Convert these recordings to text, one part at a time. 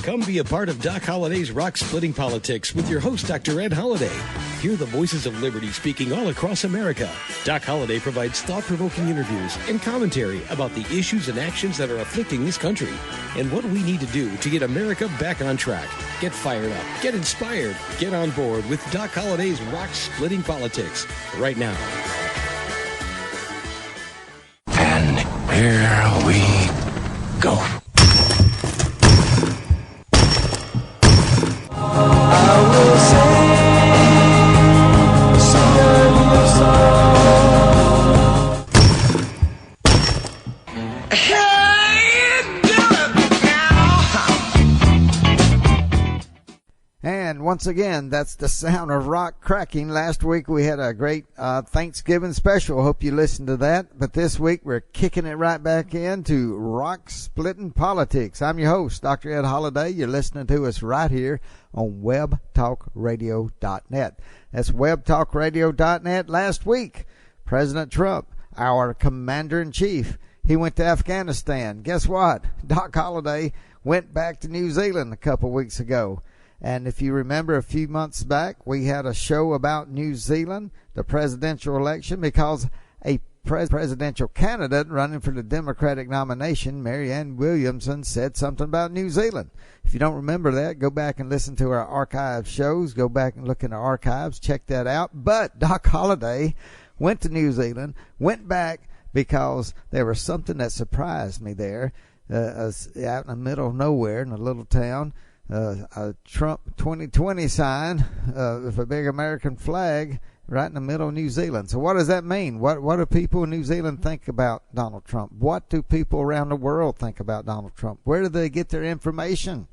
Come be a part of Doc Holliday's Rock Splitting Politics with your host, Dr. Ed Holliday. Hear the voices of liberty speaking all across America. Doc Holliday provides thought-provoking interviews and commentary about the issues and actions that are afflicting this country and what we need to do to get America back on track. Get fired up, get inspired, get on board with Doc Holliday's Rock Splitting Politics right now. And here we go. And once again, that's the sound of rock cracking. Last week we had a great Thanksgiving special. Hope you listened to that. But this week we're kicking it right back into rock splitting politics. I'm your host, Dr. Ed Holliday. You're listening to us right here on webtalkradio.net. That's webtalkradio.net. Last week, President Trump, our commander-in-chief, he went to Afghanistan. Guess what? Doc Holliday went back to New Zealand a couple weeks ago. And if you remember a few months back, we had a show about New Zealand, the presidential election, because a presidential candidate running for the Democratic nomination, Marianne Williamson, said something about New Zealand. If you don't remember that, go back and listen to our archive shows. Go back and look in our archives. Check that out. But Doc Holliday went to New Zealand, went back because there was something that surprised me there. Out in the middle of nowhere in a little town, a Trump 2020 sign with a big American flag right in the middle of New Zealand. So what does that mean? What do people in New Zealand think about Donald Trump? What do people around the world think about Donald Trump? Where do they get their information?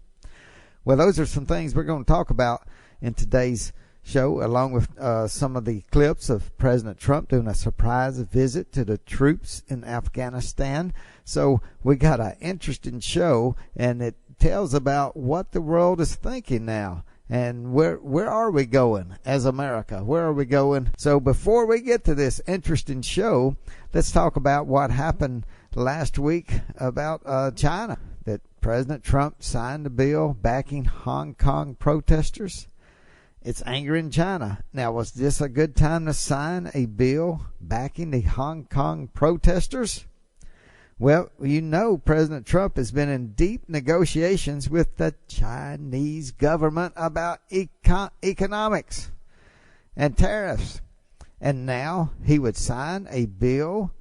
Well, those are some things we're going to talk about in today's show, along with some of the clips of President Trump doing a surprise visit to the troops in Afghanistan. So we got an interesting show, and it tells about what the world is thinking now. And where are we going as America? Where are we going? So before we get to this interesting show, let's talk about what happened last week about China, that President Trump signed a bill backing Hong Kong protesters. It's angering China. Now, was this a good time to sign a bill backing the Hong Kong protesters? Well, you know President Trump has been in deep negotiations with the Chinese government about economics and tariffs. And now he would sign a bill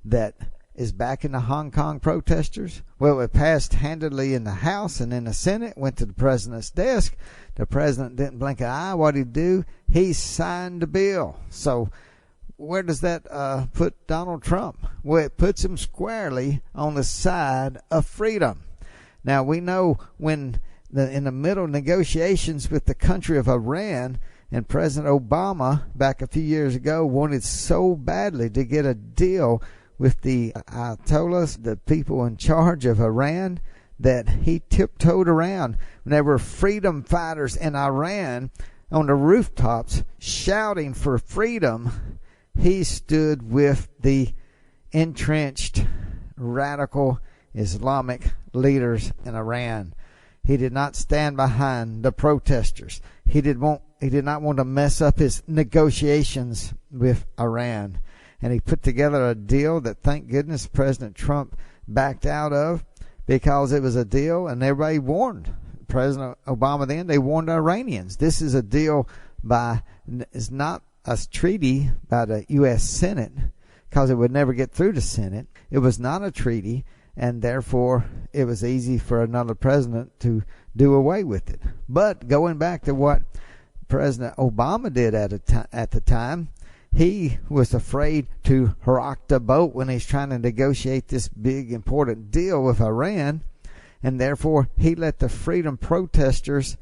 that is backing the Hong Kong protesters. Well, it passed handily in the House and in the Senate, went to the president's desk. The president didn't blink an eye. What did he do? He signed the bill. So where does that put Donald Trump? Well, it puts him squarely on the side of freedom. Now, we know when in the middle of negotiations with the country of Iran, and President Obama, back a few years ago, wanted so badly to get a deal with the Ayatollahs, the people in charge of Iran, that he tiptoed around. When there were freedom fighters in Iran on the rooftops shouting for freedom, he stood with the entrenched radical Islamic leaders in Iran. He did not stand behind the protesters. He did not want to mess up his negotiations with Iran. And he put together a deal that, thank goodness, President Trump backed out of, because it was a deal, and everybody warned President Obama then. They warned the Iranians. This is a deal is not a treaty by the U.S. Senate, because it would never get through the Senate. It was not a treaty, and therefore it was easy for another president to do away with it. But going back to what President Obama did at the time, he was afraid to rock the boat when he's trying to negotiate this big, important deal with Iran, and therefore he let the freedom protesters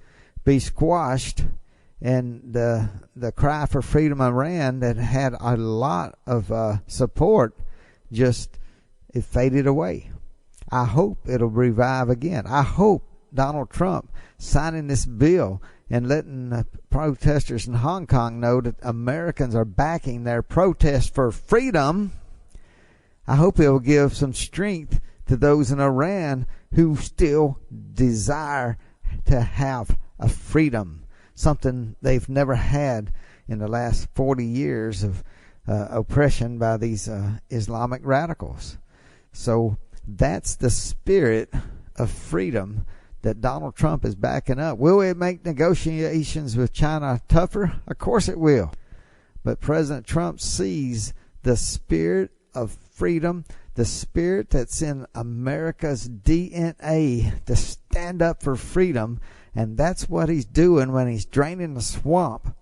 be squashed, and the cry for freedom Iran that had a lot of support, it faded away. I hope it'll revive again. I hope Donald Trump signing this bill and letting the protesters in Hong Kong know that Americans are backing their protest for freedom, I hope it will give some strength to those in Iran who still desire to have a freedom, something they've never had in the last 40 years of oppression by these Islamic radicals. So that's the spirit of freedom that Donald Trump is backing up. Will it make negotiations with China tougher? Of course it will. But President Trump sees the spirit of freedom, the spirit that's in America's DNA to stand up for freedom, and that's what he's doing when he's draining the swamp.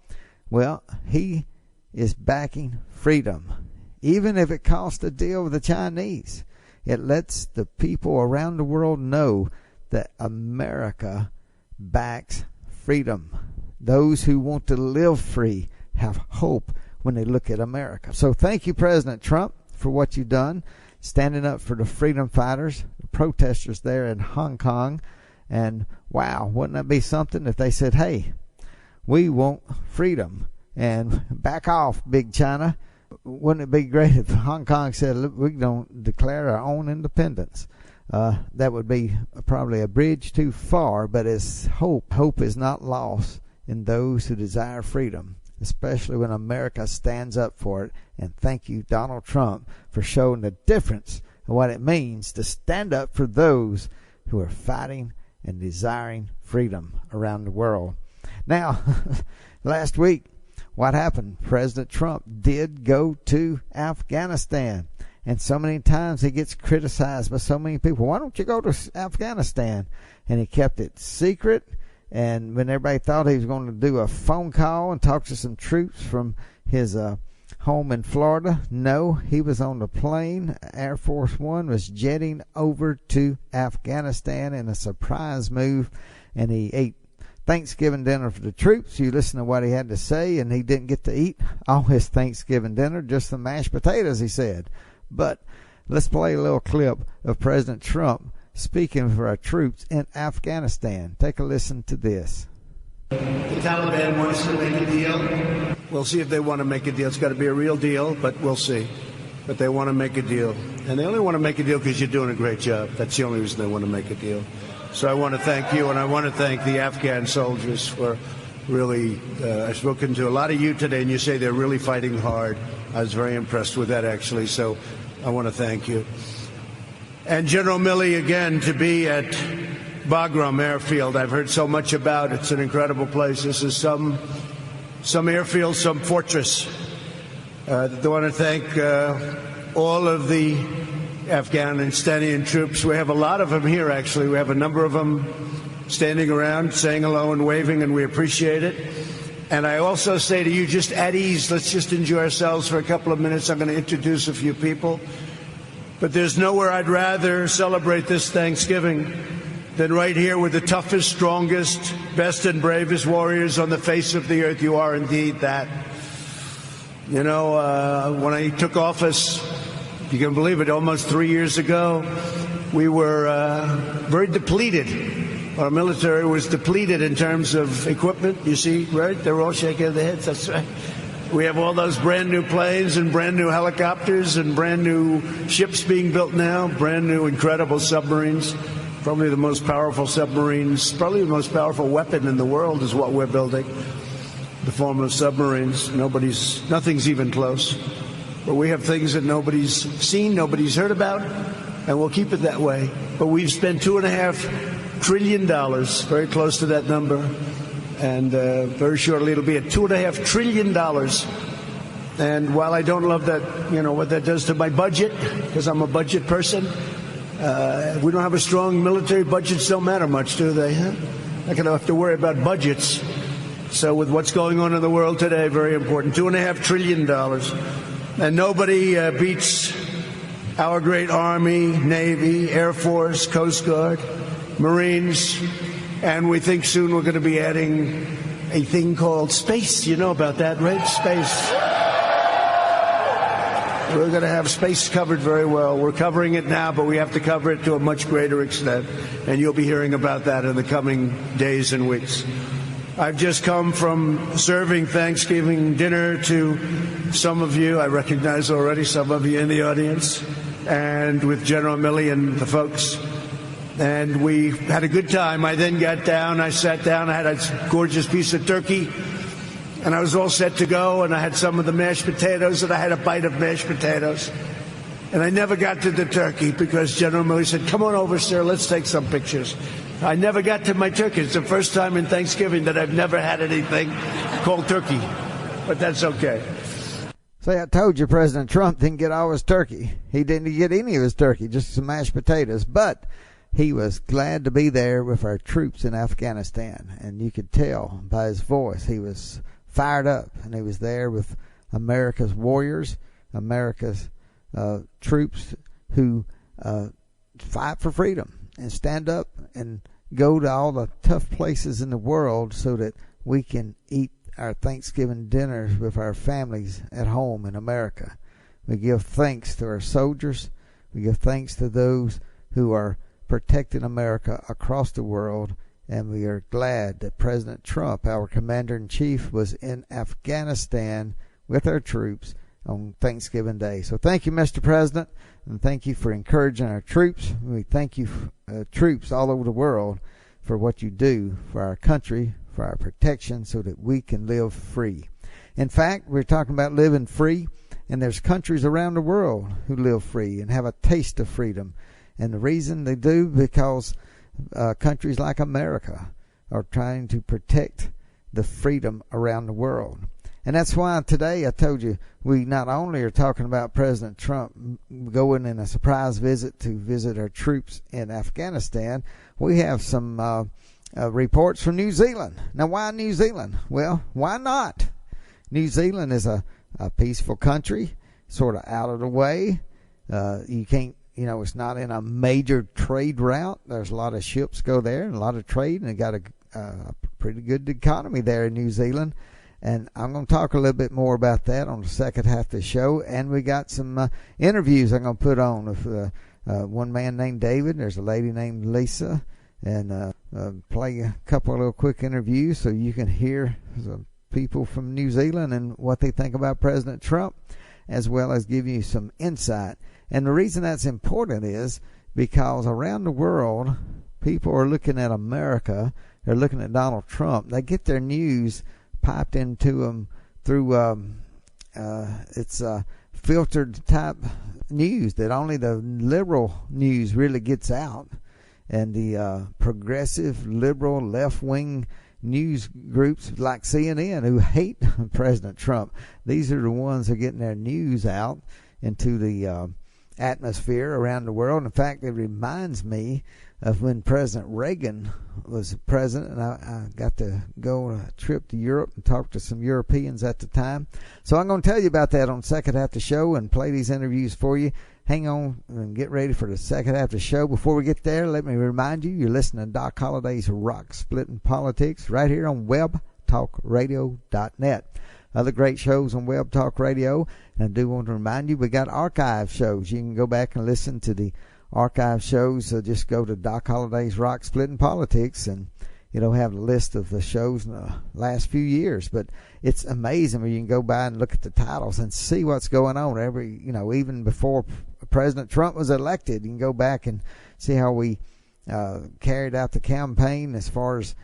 Well, he is backing freedom, even if it costs a deal with the Chinese. It lets the people around the world know that America backs freedom. Those who want to live free have hope when they look at America. So thank you, President Trump, for what you've done, standing up for the freedom fighters, the protesters there in Hong Kong. And wow, wouldn't that be something if they said, hey, we want freedom and back off, Big China? Wouldn't it be great if Hong Kong said, look, we don't declare our own independence? That would be probably a bridge too far, but it's hope. Hope is not lost in those who desire freedom, especially when America stands up for it. And thank you, Donald Trump, for showing the difference of what it means to stand up for those who are fighting and desiring freedom around the world. Now, last week, what happened? President Trump did go to Afghanistan. And so many times he gets criticized by so many people. Why don't you go to Afghanistan? And he kept it secret. And when everybody thought he was going to do a phone call and talk to some troops from his home in Florida, no, he was on the plane. Air Force One was jetting over to Afghanistan in a surprise move. And he ate Thanksgiving dinner for the troops. You listen to what he had to say, and he didn't get to eat all his Thanksgiving dinner, just the mashed potatoes, he said. But let's play a little clip of President Trump speaking for our troops in Afghanistan. Take a listen to this. The Taliban wants to make a deal. We'll see if they want to make a deal. It's got to be a real deal, but we'll see. But they want to make a deal. And they only want to make a deal because you're doing a great job. That's the only reason they want to make a deal. So I want to thank you, and I want to thank the Afghan soldiers for really, I've spoken to a lot of you today, and you say they're really fighting hard. I was very impressed with that, actually, so I want to thank you. And General Milley, again, to be at Bagram Airfield, I've heard so much about. It's an incredible place. This is some airfield, some fortress. I want to thank all of the Afghanistani troops. We have a lot of them here, actually. We have a number of them standing around, saying hello and waving, and we appreciate it. And I also say to you, just at ease, let's just enjoy ourselves for a couple of minutes. I'm going to introduce a few people. But there's nowhere I'd rather celebrate this Thanksgiving than right here with the toughest, strongest, best and bravest warriors on the face of the earth. You are indeed that. You know, when I took office, if you can believe it, almost 3 years ago, we were very depleted. Our military was depleted in terms of equipment. You see, right? They're all shaking their heads. That's right. We have all those brand new planes and brand new helicopters and brand new ships being built now, brand new incredible submarines. Probably the most powerful submarines, probably the most powerful weapon in the world is what we're building. The form of submarines. Nothing's even close. But we have things that nobody's seen, nobody's heard about, and we'll keep it that way. But we've spent $2.5 trillion, very close to that number, and very shortly it'll be at $2.5 trillion. And while I don't love that, you know, what that does to my budget, because I'm a budget person, we don't have a strong military. Budgets don't matter much, do they? Huh? Not going to have to worry about budgets. So with what's going on in the world today, very important. $2.5 trillion. And nobody beats our great Army, Navy, Air Force, Coast Guard, Marines, and we think soon we're going to be adding a thing called space. You know about that, right? Space. We're going to have space covered very well. We're covering it now, but we have to cover it to a much greater extent, and you'll be hearing about that in the coming days and weeks. I've just come from serving Thanksgiving dinner to some of you. I recognize already some of you in the audience, and with General Milley and the folks. and we had a good time. I then got down, I sat down, I had a gorgeous piece of turkey, and I was all set to go, and I had some of the mashed potatoes, and I had a bite of mashed potatoes. And I never got to the turkey because General Milley said, "Come on over, sir, let's take some pictures." I never got to my turkey. It's the first time in Thanksgiving that I've never had anything called turkey, but that's okay. See, I told you President Trump didn't get all his turkey. He didn't get any of his turkey, just some mashed potatoes. But he was glad to be there with our troops in Afghanistan. And you could tell by his voice he was fired up. And he was there with America's warriors, America's troops who fight for freedom and stand up and go to all the tough places in the world so that we can eat our Thanksgiving dinners with our families at home in America. We give thanks to our soldiers. We give thanks to those who are protecting America across the world. And we are glad that President Trump, our Commander-in-Chief, was in Afghanistan with our troops on Thanksgiving Day. So thank you, Mr. President, and thank you for encouraging our troops. We thank you, troops all over the world, for what you do for our country, for our protection, so that we can live free. In fact, we're talking about living free, and there's countries around the world who live free and have a taste of freedom. And the reason they do, because countries like America are trying to protect the freedom around the world. And that's why today I told you we not only are talking about President Trump going in a surprise visit to visit our troops in Afghanistan, we have some reports from New Zealand. Now, why New Zealand? Well, why not? New Zealand is a peaceful country, sort of out of the way. You can't, it's not in a major trade route. There's a lot of ships go there and a lot of trade, and they got a pretty good economy there in New Zealand. And I'm going to talk a little bit more about that on the second half of the show. And we got some interviews I'm going to put on with one man named David. There's a lady named Lisa. And play a couple of little quick interviews so you can hear some people from New Zealand and what they think about President Trump, as well as give you some insight. And the reason that's important is because around the world, people are looking at America. They're looking at Donald Trump. They get their news piped into them through it's filtered type news that only the liberal news really gets out, and the progressive liberal left-wing news groups like CNN who hate President Trump, these are the ones who are getting their news out into the atmosphere around the world. In fact, it reminds me of when President Reagan was president, and I got to go on a trip to Europe and talk to some Europeans at the time. So I'm going to tell you about that on the second half of the show and play these interviews for you. Hang on and get ready for the second half of the show. Before we get there, let me remind you, you're listening to Doc Holliday's Rock Splitting Politics right here on webtalkradio.net. Other great shows on Web Talk Radio. And I do want to remind you, we got archive shows. You can go back and listen to the archive shows. So just go to Doc Holliday's Rock Splitting Politics, and it'll have a list of the shows in the last few years. But it's amazing when you can go by and look at the titles and see what's going on. Even before President Trump was elected, you can go back and see how we carried out the campaign as far as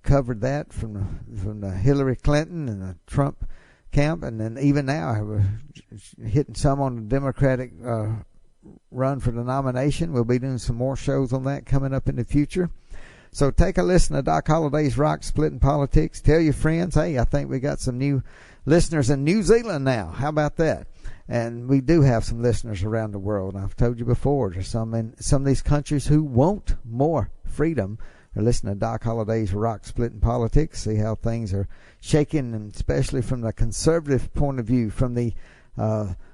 covered that from the Hillary Clinton and the Trump camp, and then even now we're hitting some on the Democratic run for the nomination. We'll be doing some more shows on that coming up in the future. So take a listen to Doc Holliday's Rock Splitting Politics. Tell your friends, hey, I think we got some new listeners in New Zealand now. How about that? And we do have some listeners around the world. I've told you before, there's some in some of these countries who want more freedom. They're listening to Doc Holliday's Rock Splitting Politics, see how things are shaking, and especially from the conservative point of view, from the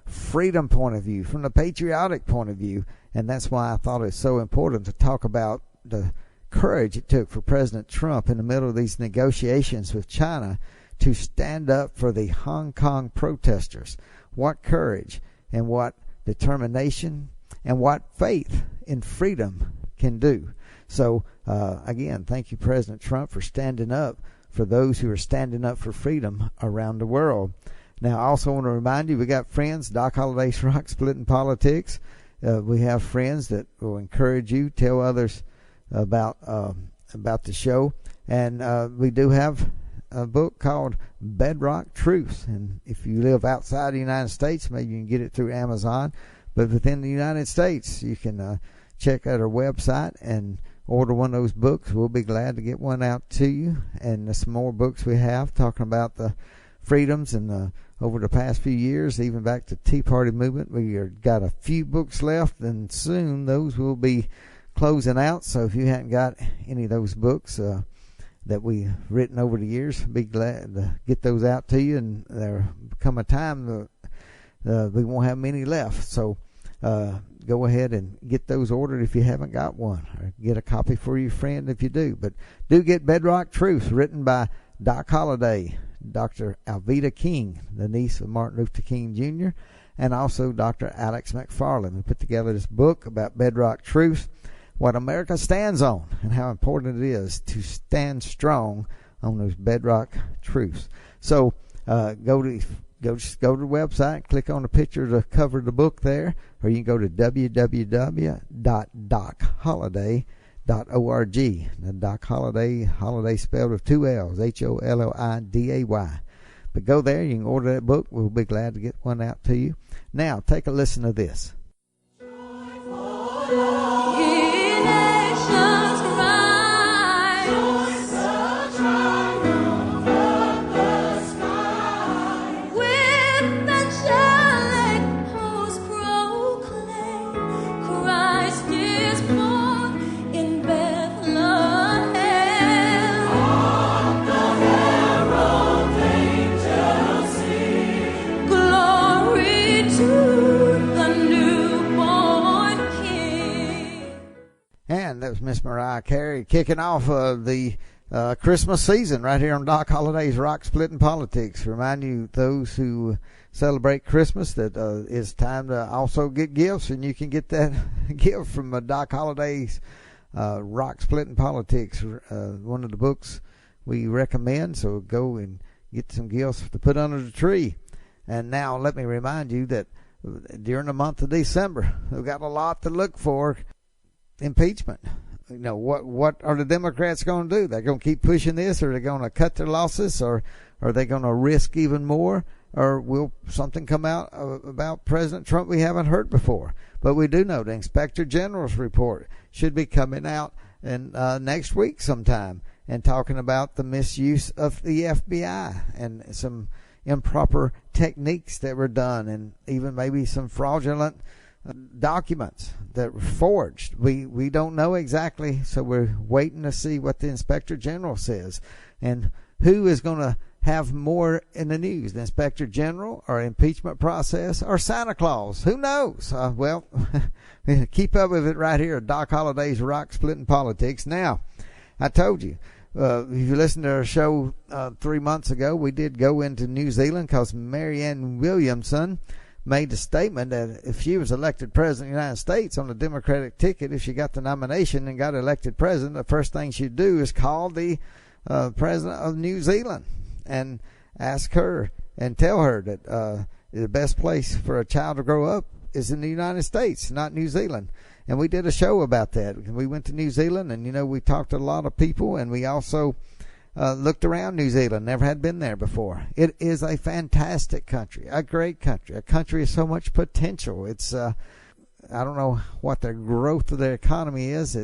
freedom point of view, from the patriotic point of view. And that's why I thought it's so important to talk about the courage it took for President Trump in the middle of these negotiations with China to stand up for the Hong Kong protesters. What courage and what determination and what faith in freedom can do. So, again, thank you, President Trump, for standing up for those who are standing up for freedom around the world. Now, I also want to remind you, we got friends, Doc Holliday's Rock Splitting Politics, we have friends that will encourage you, tell others about the show. And we do have a book called Bedrock Truths. And if you live outside the United States, maybe you can get it through Amazon. But within the United States, you can check out our website and order one of those books. We'll be glad to get one out to you. And some more books we have talking about the freedoms and over the past few years, even back to Tea Party movement. We got a few books left, and soon those will be closing out. So if you haven't got any of those books that we've written over the years, be glad to get those out to you. And there'll come a time that we won't have many left. So go ahead and get those ordered if you haven't got one, or get a copy for your friend if you do. But do get Bedrock Truth, written by Doc Holliday, Dr. Alveda King, the niece of Martin Luther King Jr., and also Dr. Alex McFarland. We put together this book about Bedrock Truth, what America stands on, and how important it is to stand strong on those bedrock truths. So go to the website, click on the picture to cover the book there, or you can go to www.docholliday.org. The Doc Holliday spelled with 2 L's, Holliday. But go there, you can order that book. We'll be glad to get one out to you. Now, take a listen to this. And that was Miss Mariah Carey kicking off the Christmas season right here on Doc Holliday's Rock Splitting Politics. Remind you, those who celebrate Christmas, that it's time to also get gifts, and you can get that gift from Doc Holliday's Rock Splitting Politics, one of the books we recommend. So go and get some gifts to put under the tree. And now let me remind you that during the month of December, we've got a lot to look for. Impeachment. You know, what are the Democrats going to do? They're going to keep pushing this, or they're going to cut their losses, or are they going to risk even more, or will something come out about President Trump we haven't heard before? But we do know the Inspector General's report should be coming out in next week sometime, and talking about the misuse of the FBI and some improper techniques that were done, and even maybe some fraudulent documents that were forged. We don't know exactly, so we're waiting to see what the Inspector General says. And who is going to have more in the news, the Inspector General, or impeachment process, or Santa Claus? Who knows? Well, keep up with it right here at Doc Holliday's Rock Splitting Politics. Now, I told you, if you listened to our show 3 months ago, we did go into New Zealand because Marianne Williamson made a statement that if she was elected president of the United States on the Democratic ticket, if she got the nomination and got elected president, the first thing she'd do is call the president of New Zealand and ask her and tell her that the best place for a child to grow up is in the United States, not New Zealand. And we did a show about that. We went to New Zealand, and, we talked to a lot of people, and we also looked around New Zealand. Never had been there before. It is a fantastic country, a great country, a country with so much potential. It's I don't know what the growth of their economy is,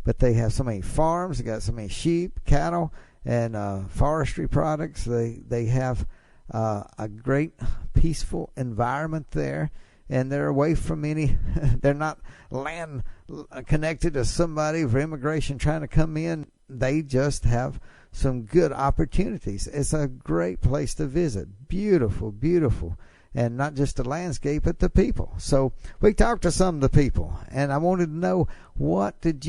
but they have so many farms. They got so many sheep, cattle, and forestry products. They have a great peaceful environment there, and they're away from any. They're not land connected to somebody for immigration trying to come in. They just have some good opportunities. It's a great place to visit. Beautiful, beautiful. And not just the landscape, but the people. So we talked to some of the people, and I wanted to know, what did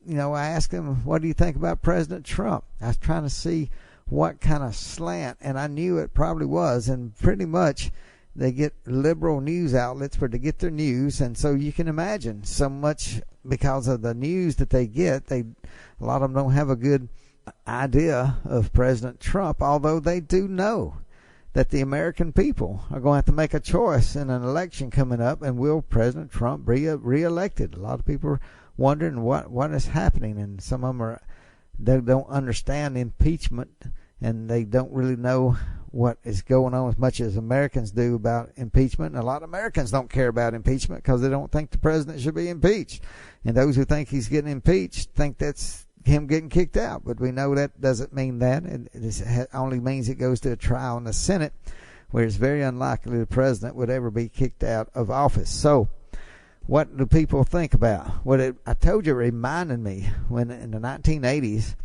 I asked them, what do you think about President Trump? I was trying to see what kind of slant, and I knew it probably was, and pretty much they get liberal news outlets to get their news, and so you can imagine so much because of the news that they get, a lot of them don't have a good idea of President Trump, although they do know that the American people are going to have to make a choice in an election coming up, and will President Trump be reelected? A lot of people are wondering what is happening, and some of them they don't understand impeachment, and they don't really know what is going on as much as Americans do about impeachment. And a lot of Americans don't care about impeachment because they don't think the president should be impeached. And those who think he's getting impeached think that's him getting kicked out. But we know that doesn't mean that. It only means it goes to a trial in the Senate, where it's very unlikely the president would ever be kicked out of office. So what do people think about? I told you, it reminded me when in the 1980s,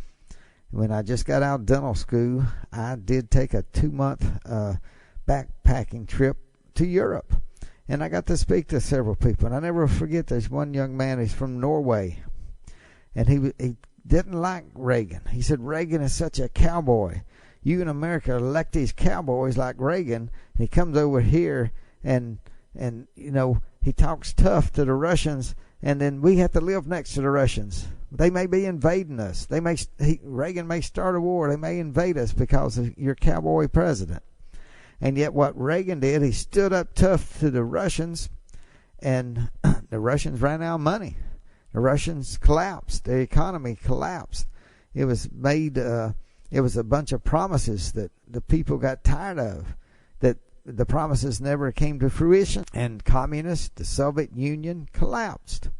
when I just got out of dental school, I did take a 2-month backpacking trip to Europe. And I got to speak to several people. And I never forget, there's one young man, he's from Norway. And he didn't like Reagan. He said, Reagan is such a cowboy. You in America elect these cowboys like Reagan. And he comes over here and he talks tough to the Russians. And then we have to live next to the Russians. They may be invading us. Reagan may start a war. They may invade us because of your cowboy president. And yet what Reagan did, he stood up tough to the Russians, and the Russians ran out of money. The Russians collapsed. The economy collapsed. It was it was a bunch of promises that the people got tired of, that the promises never came to fruition. And the Soviet Union collapsed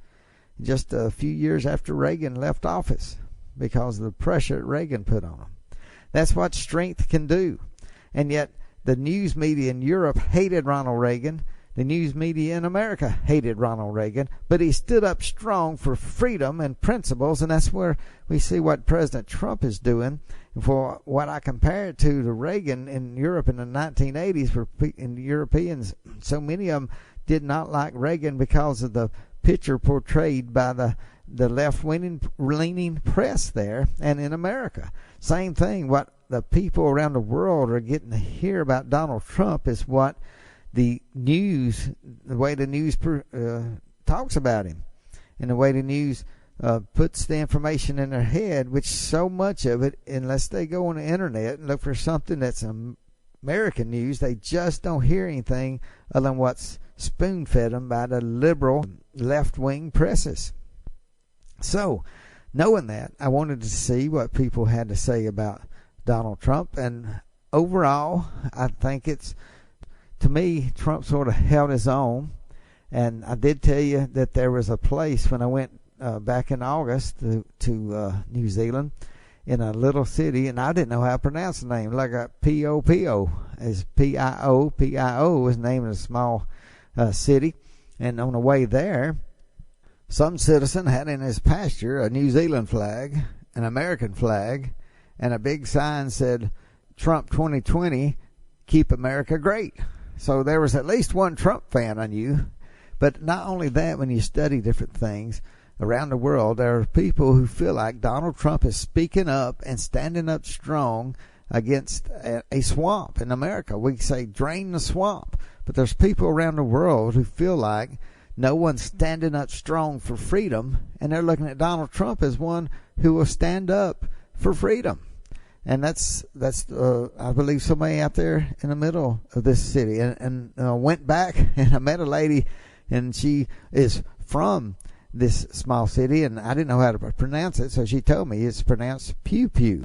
just a few years after Reagan left office because of the pressure Reagan put on them. That's what strength can do. And yet the news media in Europe hated Ronald Reagan. The news media in America hated Ronald Reagan, but he stood up strong for freedom and principles, and that's where we see what President Trump is doing. And for what I compare it to Reagan in Europe in the 1980s, for Europeans, so many of them did not like Reagan because of the picture portrayed by the left-leaning press there and in America. Same thing, what the people around the world are getting to hear about Donald Trump is what the way the news talks about him, and the way the news puts the information in their head, which so much of it, unless they go on the internet and look for something that's American news, they just don't hear anything other than what's spoon-fed them by the liberal left-wing presses. So, knowing that, I wanted to see what people had to say about Donald Trump, and overall, I think to me, Trump sort of held his own. And I did tell you that there was a place when I went back in August to New Zealand, in a little city, and I didn't know how to pronounce the name. Like a P-O-P-O is P-I-O. P-I-O is the name of a small city. And on the way there, some citizen had in his pasture a New Zealand flag, an American flag, and a big sign said, Trump 2020, keep America great. So there was at least one Trump fan I knew. But not only that, when you study different things around the world, there are people who feel like Donald Trump is speaking up and standing up strong against a swamp in America. We say drain the swamp. But there's people around the world who feel like no one's standing up strong for freedom, and they're looking at Donald Trump as one who will stand up for freedom. And that's I believe somebody out there in the middle of this city. And went back and I met a lady, and she is from this small city, and I didn't know how to pronounce it, so she told me it's pronounced Pew Pew.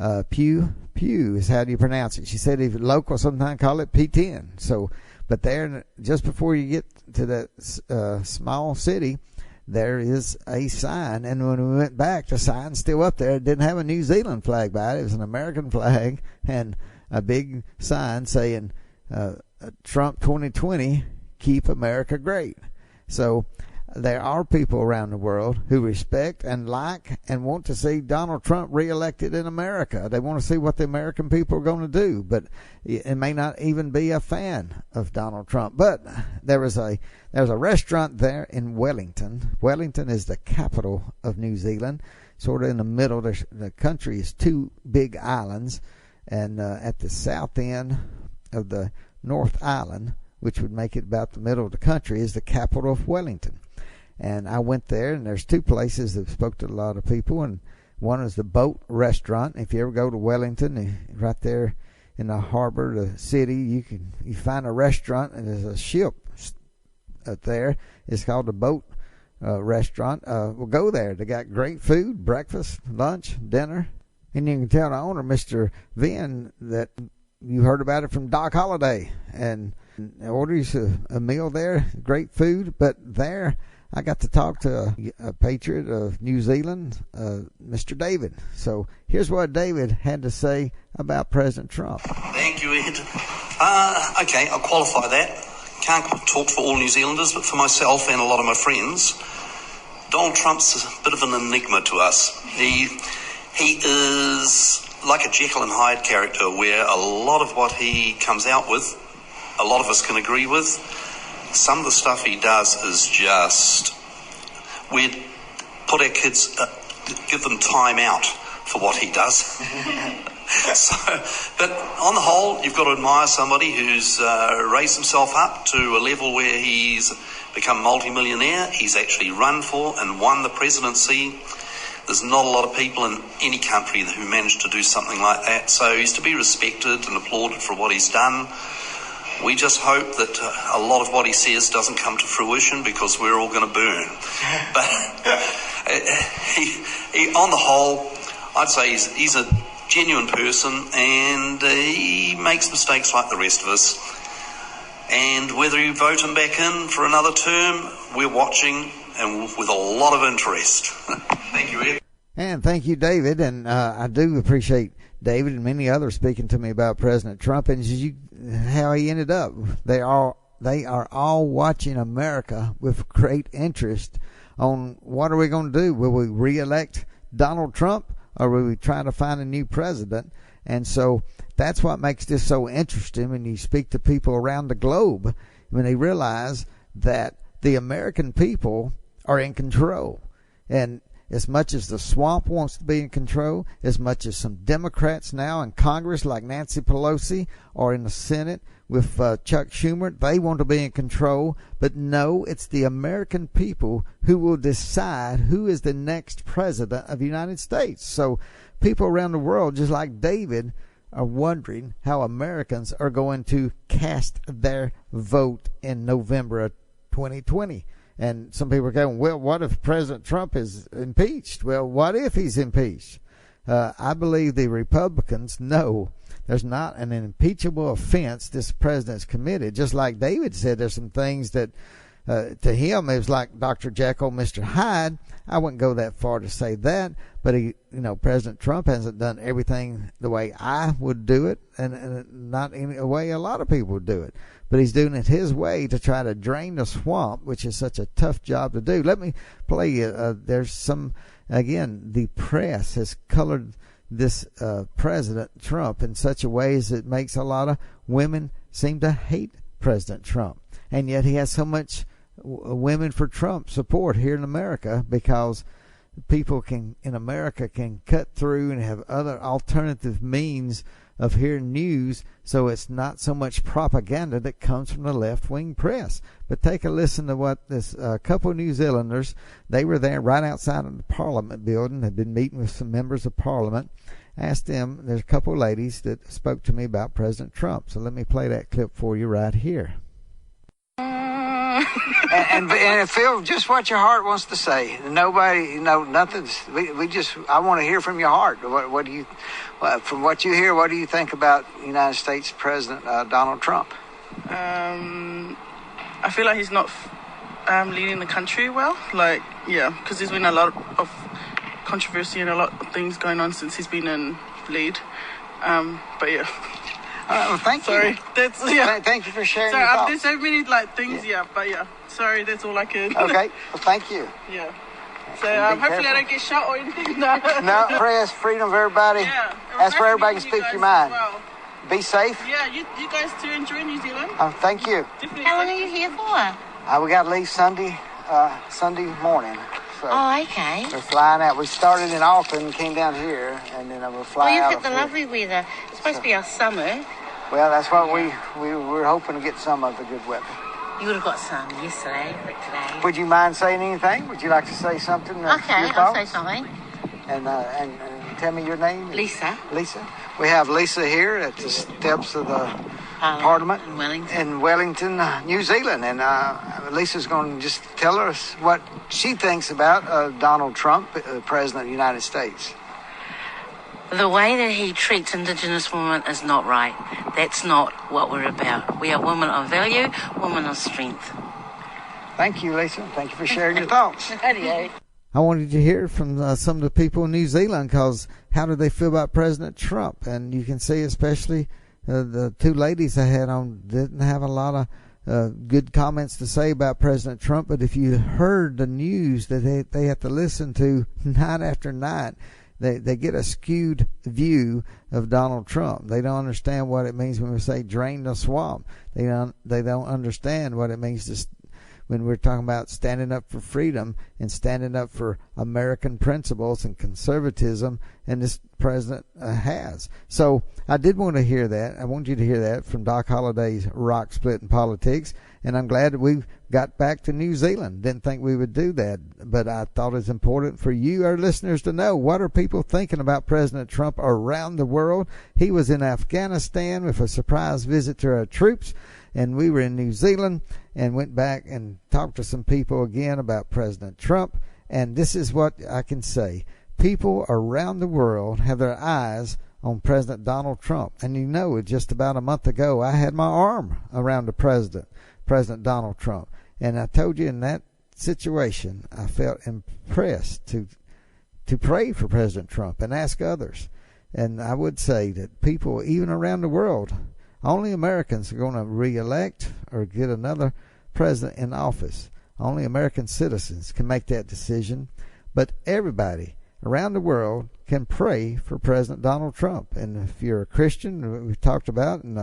Pew is how do you pronounce it. She said if local sometimes call it P10. So, but there, just before you get to that small city, there is a sign, and when we went back, the sign's still up there. It didn't have a New Zealand flag by it. It was an American flag, and a big sign saying, Trump 2020, keep America great. So there are people around the world who respect and like and want to see Donald Trump reelected in America. They want to see what the American people are going to do, but it may not even be a fan of Donald Trump. But there's a restaurant there in Wellington. Wellington is the capital of New Zealand, sort of in the middle. The country is two big islands, and at the south end of the North Island, which would make it about the middle of the country, is the capital of Wellington. And I went there, and there's two places that spoke to a lot of people, and one is the Boat Restaurant. If you ever go to Wellington, right there in the harbor, the city. You find a restaurant, and there's a ship up there. It's called the Boat Restaurant. We'll go there. They got great food, breakfast, lunch, dinner. And you can tell the owner, Mr. Vin, that you heard about it from Doc Holliday. And orders a meal there, great food. But there, I got to talk to a patriot of New Zealand, Mr. David. So here's what David had to say about President Trump. Thank you, Ed. Okay, I'll qualify that. Can't talk for all New Zealanders, but for myself and a lot of my friends, Donald Trump's a bit of an enigma to us. He is like a Jekyll and Hyde character, where a lot of what he comes out with, a lot of us can agree with. Some of the stuff he does is just, we'd put our kids, give them time out for what he does. So, but on the whole, you've got to admire somebody who's raised himself up to a level where he's become multi-millionaire. He's actually run for and won the presidency. There's not a lot of people in any country who managed to do something like that. So he's to be respected and applauded for what he's done. We just hope that a lot of what he says doesn't come to fruition, because we're all going to burn. But he, on the whole, I'd say he's a genuine person, and he makes mistakes like the rest of us. And whether you vote him back in for another term, we're watching and with a lot of interest. Thank you, Ed. And thank you, David. And I do appreciate David and many others speaking to me about President Trump and how he ended up. They are all watching America with great interest on what are we going to do. Will we reelect Donald Trump, or will we try to find a new president? And so that's what makes this so interesting when you speak to people around the globe, when they realize that the American people are in control. And as much as the swamp wants to be in control, as much as some Democrats now in Congress like Nancy Pelosi, or in the Senate with Chuck Schumer, they want to be in control. But no, it's the American people who will decide who is the next president of the United States. So people around the world, just like David, are wondering how Americans are going to cast their vote in November of 2020. And some people are going, well, what if President Trump is impeached? Well, what if he's impeached? I believe the Republicans know there's not an impeachable offense this president's committed. Just like David said, there's some things that to him it was like Dr. Jekyll, Mr. Hyde. I wouldn't go that far to say that, but President Trump hasn't done everything the way I would do it, and not in a way a lot of people would do it. But he's doing it his way to try to drain the swamp, which is such a tough job to do. Let me play you. There's some, again, the press has colored this President Trump in such a way as it makes a lot of women seem to hate President Trump. And yet he has so much women for Trump support here in America, because people in America can cut through and have other alternative means of hearing news, so it's not so much propaganda that comes from the left-wing press. But take a listen to what this couple of New Zealanders, they were there right outside of the Parliament building, had been meeting with some members of Parliament, asked them, there's a couple of ladies that spoke to me about President Trump. So let me play that clip for you right here. and feel just what your heart wants to say. Nobody, nothing's. I want to hear from your heart. What do you, from what you hear, what do you think about United States President Donald Trump? I feel like he's not leading the country well. Because there's been a lot of controversy and a lot of things going on since he's been in lead. But yeah. Well, thank you. Sorry, thank you for sharing your thoughts. There's so many things, but yeah. Sorry, that's all I can. Okay, well, thank you. Yeah. So hopefully I don't get shot or anything. No, press freedom of everybody. Yeah. That's where everybody can speak your mind. Well. Be safe. Yeah, you guys too enjoy New Zealand. Thank you. Definitely. How long are you here for? We got to leave Sunday morning. So okay. We're flying out. We started in Auckland, came down here, and then we're flying out. Well, you've got the lovely weather. It's supposed to be our summer. Well, that's what we were hoping to get some of the good weather. You would have got some yesterday, but today. Would you mind saying anything? Would you like to say something? Okay, I'll say something. And tell me your name? Lisa. Lisa. We have Lisa here at the steps of the Parliament in Wellington, New Zealand. And Lisa's going to just tell us what she thinks about Donald Trump, President of the United States. The way that he treats Indigenous women is not right. That's not what we're about. We are women of value, women of strength. Thank you, Lisa. Thank you for sharing your thoughts. I wanted to hear from some of the people in New Zealand, because how do they feel about President Trump? And you can see especially the two ladies I had on didn't have a lot of good comments to say about President Trump. But if you heard the news that they have to listen to night after night, they get a skewed view of Donald Trump. They don't understand what it means when we say drain the swamp. They don't understand what it means to when we're talking about standing up for freedom and standing up for American principles and conservatism, and this president has. So I did want to hear that. I want you to hear that from Doc Holliday's Rock Splitting Politics, and I'm glad that we got back to New Zealand. Didn't think we would do that, but I thought it's important for you, our listeners, to know what are people thinking about President Trump around the world. He was in Afghanistan with a surprise visit to our troops, and we were in New Zealand and went back and talked to some people again about President Trump. And this is what I can say. People around the world have their eyes on President Donald Trump. And you know, just about a month ago, I had my arm around the President Donald Trump. And I told you in that situation, I felt impressed to pray for President Trump and ask others. And I would say that people, even around the world, only Americans are going to re-elect or get another president in office. Only American citizens can make that decision. But everybody around the world can pray for President Donald Trump. And if you're a Christian, we've talked about in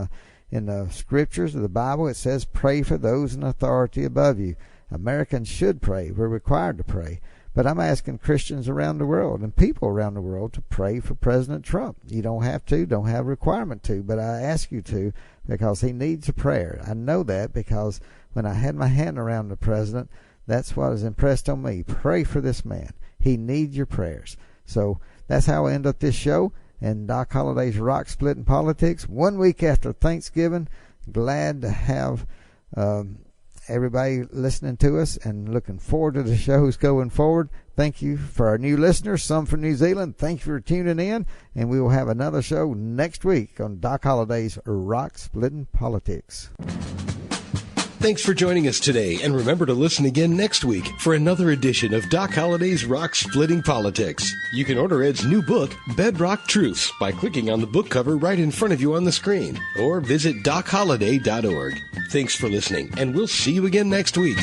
the scriptures of the Bible, it says pray for those in authority above you. Americans should pray. We're required to pray. But I'm asking Christians around the world and people around the world to pray for President Trump. You don't have to, don't have a requirement to, but I ask you to, because he needs a prayer. I know that because when I had my hand around the president, that's what was impressed on me. Pray for this man. He needs your prayers. So that's how I end up this show. And Doc Holliday's Rock Splitting Politics, 1 week after Thanksgiving. Glad to have everybody listening to us and looking forward to the shows going forward. Thank you for our new listeners, some from New Zealand. Thank you for tuning in, and we will have another show next week on Doc Holliday's Rock Splitting Politics. Thanks for joining us today, and remember to listen again next week for another edition of Doc Holliday's Rock Splitting Politics. You can order Ed's new book, Bedrock Truths, by clicking on the book cover right in front of you on the screen, or visit DocHolliday.org. Thanks for listening, and we'll see you again next week.